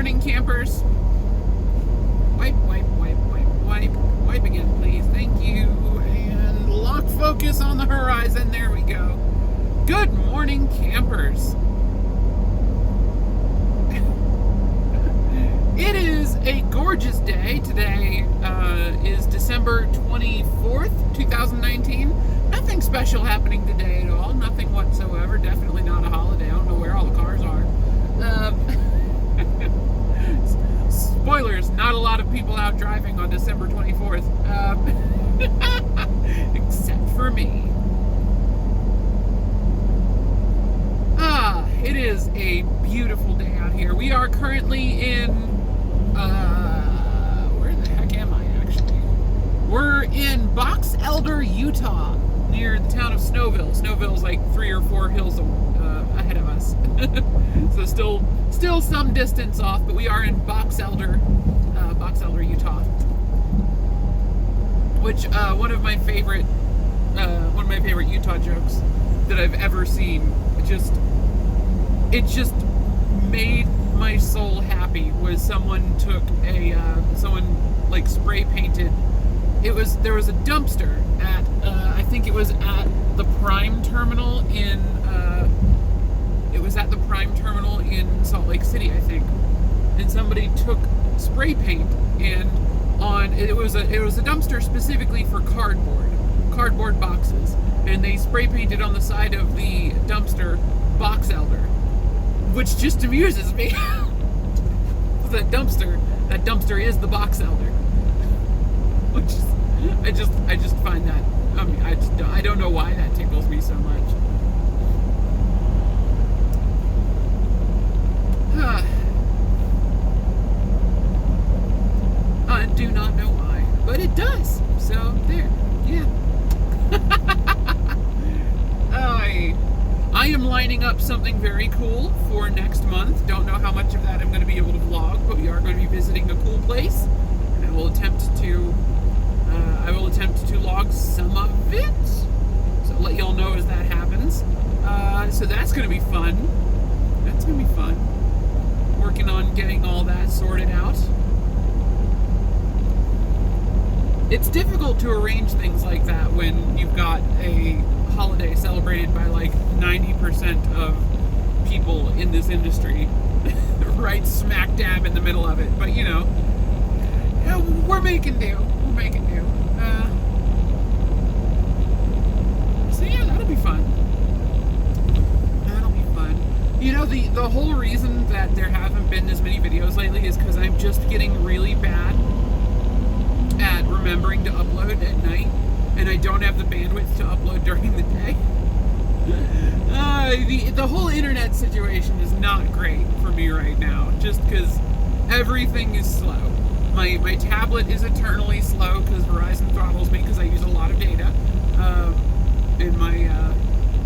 morning, campers. Wipe, wipe, wipe, wipe, wipe. Wipe again, please. Thank you. And lock focus on the horizon. There we go. Good morning, campers. It is a gorgeous day. Today is December 24th, 2019. Nothing special happening today at all. Nothing whatsoever. Definitely not a holiday. I don't know where all the cars are. Spoilers, not a lot of people out driving on December 24th. Except for me. It is a beautiful day out here. We are currently in, where the heck am I actually? We're in Box Elder, Utah, near the town of Snowville. Snowville's like 3 or 4 hills ahead of us. So still some distance off, but we are in Box Elder, Utah. Which, one of my favorite Utah jokes that I've ever seen, it just made my soul happy, was someone took someone like spray painted. There was a dumpster at, I think it was at the Prime Terminal in, Salt Lake City, I think. And somebody took spray paint and it was a dumpster specifically for cardboard boxes. And they spray painted on the side of the dumpster Box Elder, which just amuses me. That dumpster is the Box Elder. Which is, I just find that, I don't know why that tickles me so much. I do not know why, but it does. So there, yeah. I am lining up something very cool for next month. Don't know how much of that I'm going to be able to vlog, but we are going to be visiting a cool place, and I will attempt to log some of it. So I'll let y'all know as that happens. So that's going to be fun. That's going to be fun. Working on getting all that sorted out. It's difficult to arrange things like that when you've got a holiday celebrated by like 90% of people in this industry right smack dab in the middle of it. But you know, we're making do. So yeah, that'll be fun. You know, the whole reason that there haven't been as many videos lately is because I'm just getting really bad at remembering to upload at night, and I don't have the bandwidth to upload during the day. The whole internet situation is not great for me right now, just because everything is slow. My tablet is eternally slow because Verizon throttles me because I use a lot of data, and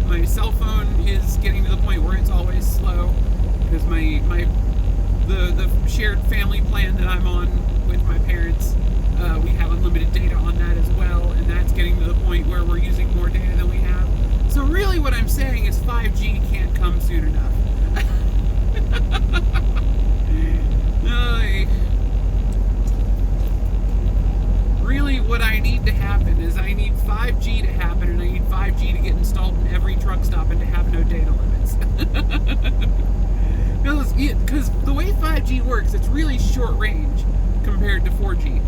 my cell phone is getting to the point where it's always slow because the shared family plan that I'm on with my parents, we have unlimited data on that as well, and that's getting to the point where we're using more data than we have. So really what I'm saying is 5G can't come soon enough. Really what I need to happen is I need 5G to happen, and I need 5G to get installed in every truck stop and to have no data limits. Because the way 5G works, it's really short range compared to 4G.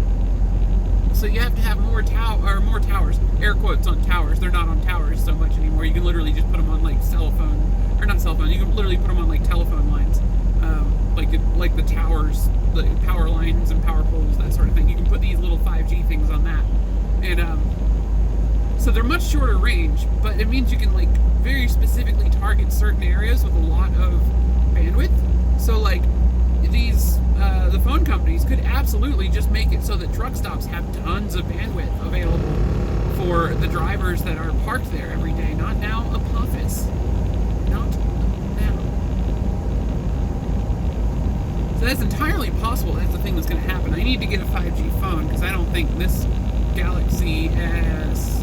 So you have to have more towers, air quotes on towers. They're not on towers so much anymore. You can literally just put them on like you can literally put them on like telephone lines, like the towers, the power lines and power poles, that sort of thing. You can put these little 5G things on that, and so they're much shorter range, but it means you can like very specifically target certain areas with a lot of bandwidth. So like these the phone companies could absolutely just make it so that truck stops have tons of bandwidth available for the drivers that are parked there every day. Not now, Apophis. Not now. So that's entirely possible. That's the thing that's going to happen. I need to get a 5G phone because I don't think this Galaxy S9?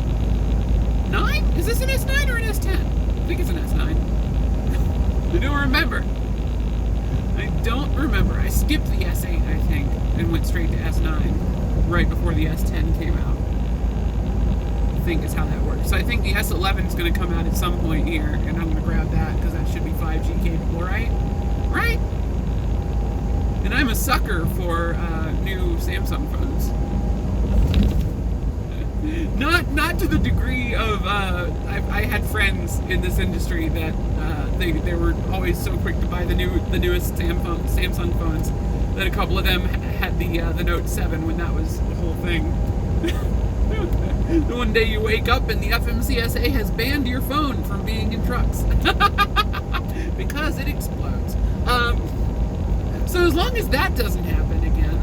Is this an S9 or an S10? I think it's an S9. I don't remember. I don't remember. I skipped the S8, I think, and went straight to S9 right before the S10 came out. I think is how that works. So I think the S11 is going to come out at some point here, and I'm going to grab that because that should be 5G capable, right? Right? And I'm a sucker for new Samsung phones. Not to the degree of I had friends in this industry that they were always so quick to buy the newest Samsung phones that a couple of them had the Note 7 when that was the whole thing. One day you wake up and the FMCSA has banned your phone from being in trucks because it explodes. So as long as that doesn't happen again,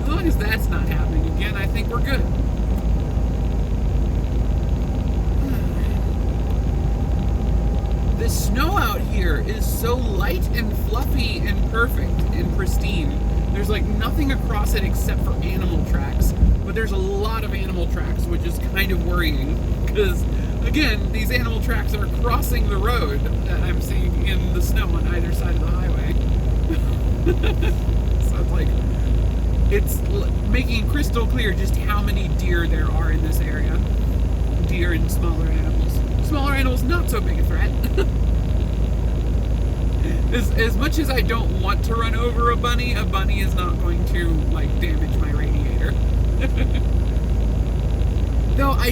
as long as that's not happening again, I think we're good. The snow out here is so light and fluffy and perfect and pristine. There's like nothing across it except for animal tracks, but there's a lot of animal tracks, which is kind of worrying because, again, these animal tracks are crossing the road that I'm seeing in the snow on either side of the highway. So it's like, it's making crystal clear just how many deer there are in this area. Deer and smaller animals. Smaller animals, not so big a threat. As much as I don't want to run over a bunny is not going to, like, damage my radiator. Though I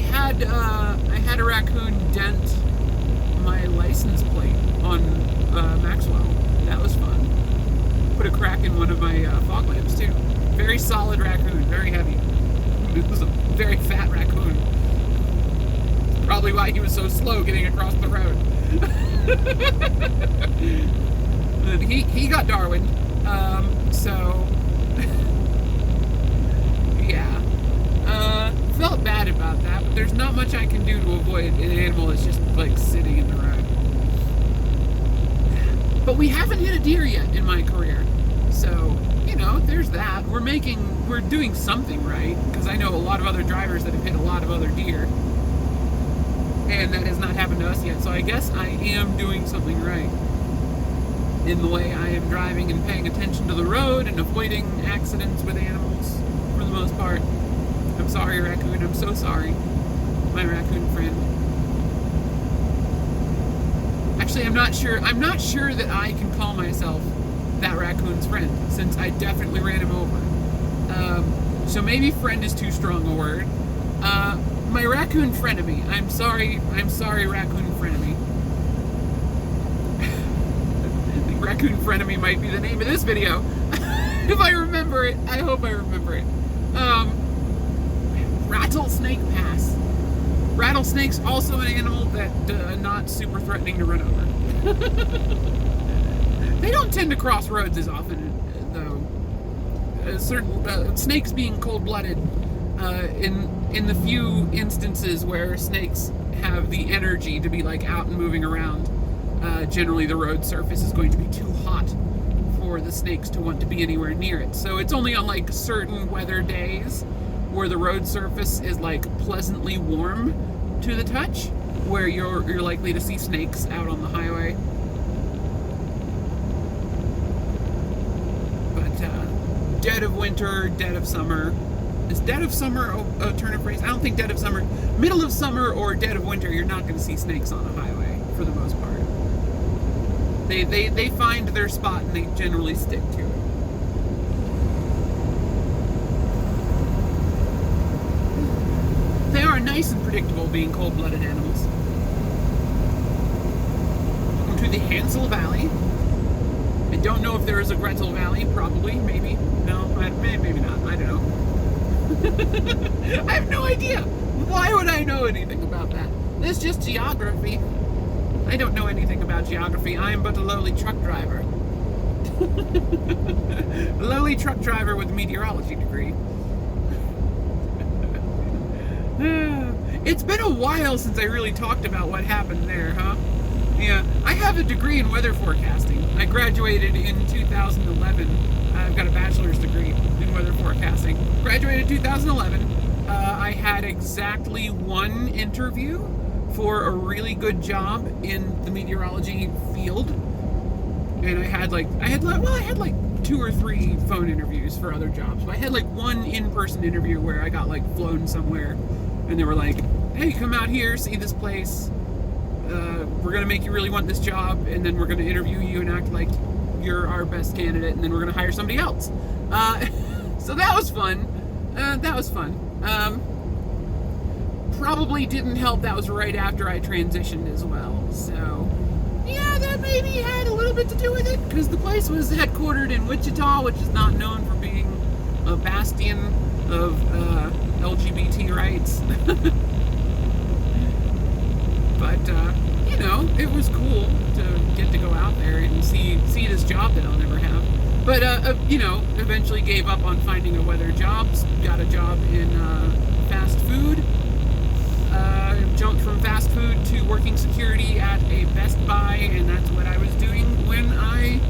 had a raccoon dent my license plate on Maxwell. That was fun. Put a crack in one of my fog lamps too. Very solid raccoon, very heavy. It was a very fat raccoon. Probably why he was so slow getting across the road. And he got Darwined. So yeah. Felt bad about that, but there's not much I can do to avoid an animal that's just like sitting in the road. But we haven't hit a deer yet in my career. So, you know, there's that. We're doing something right, because I know a lot of other drivers that have hit a lot of other deer. And that has not happened to us yet. So I guess I am doing something right in the way I am driving and paying attention to the road and avoiding accidents with animals for the most part. I'm sorry, raccoon. I'm so sorry. My raccoon friend. Actually, I'm not sure that I can call myself that raccoon's friend, since I definitely ran him over. So maybe friend is too strong a word. My raccoon frenemy. I'm sorry, raccoon frenemy. I think raccoon frenemy might be the name of this video. If I remember it. I hope I remember it. Rattlesnake pass. Rattlesnake's also an animal that not super threatening to run over. They don't tend to cross roads as often, though. Certain snakes being cold-blooded, in the few instances where snakes have the energy to be like out and moving around, generally the road surface is going to be too hot for the snakes to want to be anywhere near it. So it's only on like certain weather days where the road surface is like pleasantly warm to the touch, where you're likely to see snakes out on the highway. But dead of winter, dead of summer. Is dead of summer a turn of phrase? I don't think dead of summer. Middle of summer or dead of winter, you're not going to see snakes on a highway for the most part. They find their spot and they generally stick to it. They are nice and predictable, being cold-blooded animals. Welcome to the Hansel Valley. I don't know if there is a Gretel Valley. Probably, maybe. No, maybe not. I don't know. I have no idea. Why would I know anything about that? It's just geography. I don't know anything about geography. I am but a lowly truck driver. A lowly truck driver with a meteorology degree. It's been a while since I really talked about what happened there, huh? Yeah, I have a degree in weather forecasting. I graduated in 2011. I've got a bachelor's degree in weather forecasting. Graduated in 2011. I had exactly one interview for a really good job in the meteorology field, and I had like 2 or 3 phone interviews for other jobs. But I had like one in-person interview where I got like flown somewhere, and they were like, "Hey, come out here, see this place. We're gonna make you really want this job, and then we're gonna interview you and act like you're our best candidate, and then we're gonna hire somebody else." So that was fun. Probably didn't help. That was right after I transitioned as well. So yeah, that maybe had a little bit to do with it, because the place was headquartered in Wichita, which is not known for being a bastion of LGBT rights. But you know, it was cool to get to go out there and see this job that I'll never have. But you know, eventually gave up on finding a weather job. Got a job in fast food. Jumped from fast food to working security at a Best Buy, and that's what I was doing when I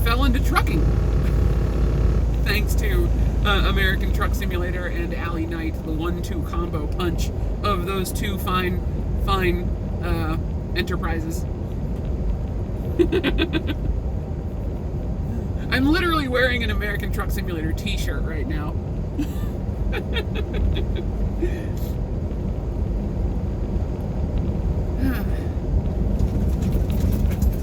fell into trucking. Thanks to American Truck Simulator and Alley Night, the 1-2 combo punch of those two fine enterprises. I'm literally wearing an American Truck Simulator t-shirt right now.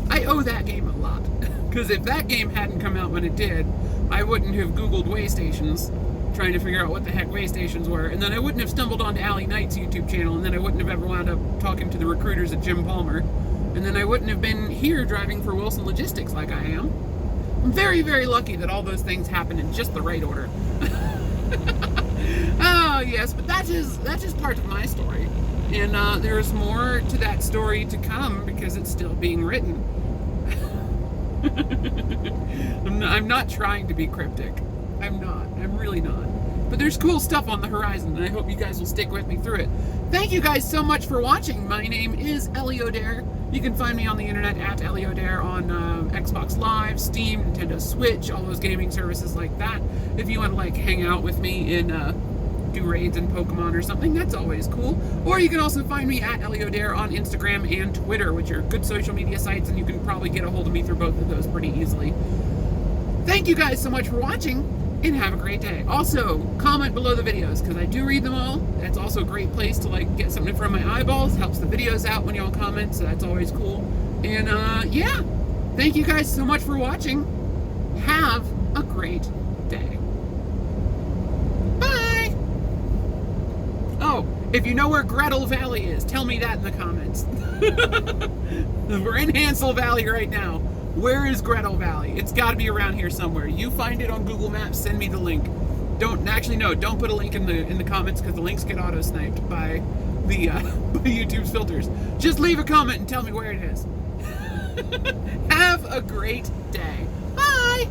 I owe that game a lot, because if that game hadn't come out when it did, I wouldn't have Googled way stations, trying to figure out what the heck way stations were, and then I wouldn't have stumbled onto Alley Knight's YouTube channel, and then I wouldn't have ever wound up talking to the recruiters at Jim Palmer, and then I wouldn't have been here driving for Wilson Logistics like I am. I'm very, very lucky that all those things happened in just the right order. Oh yes, but that's just part of my story, and there's more to that story to come because it's still being written. I'm not trying to be cryptic. I'm not. I'm really not. But there's cool stuff on the horizon, and I hope you guys will stick with me through it. Thank you guys so much for watching. My name is Ellie O'Dare. You can find me on the internet at Ellie O'Dare on Xbox Live, Steam, Nintendo Switch, all those gaming services like that. If you want to like hang out with me in do raids in Pokemon or something, that's always cool. Or you can also find me at Ellie O'Dare on Instagram and Twitter, which are good social media sites, and you can probably get a hold of me through both of those pretty easily. Thank you guys so much for watching, and have a great day. Also, comment below the videos, because I do read them all. That's also a great place to like get something from my eyeballs. Helps the videos out when y'all comment, so that's always cool. And yeah, thank you guys so much for watching. Have a great day. Bye! Oh, if you know where Gretel Valley is, tell me that in the comments. We're in Hansel Valley right now. Where is Gretel Valley? It's got to be around here somewhere. You find it on Google Maps, send me the link. Don't put a link in the comments, because the links get auto-sniped by the by YouTube's filters. Just leave a comment and tell me where it is. Have a great day. Bye!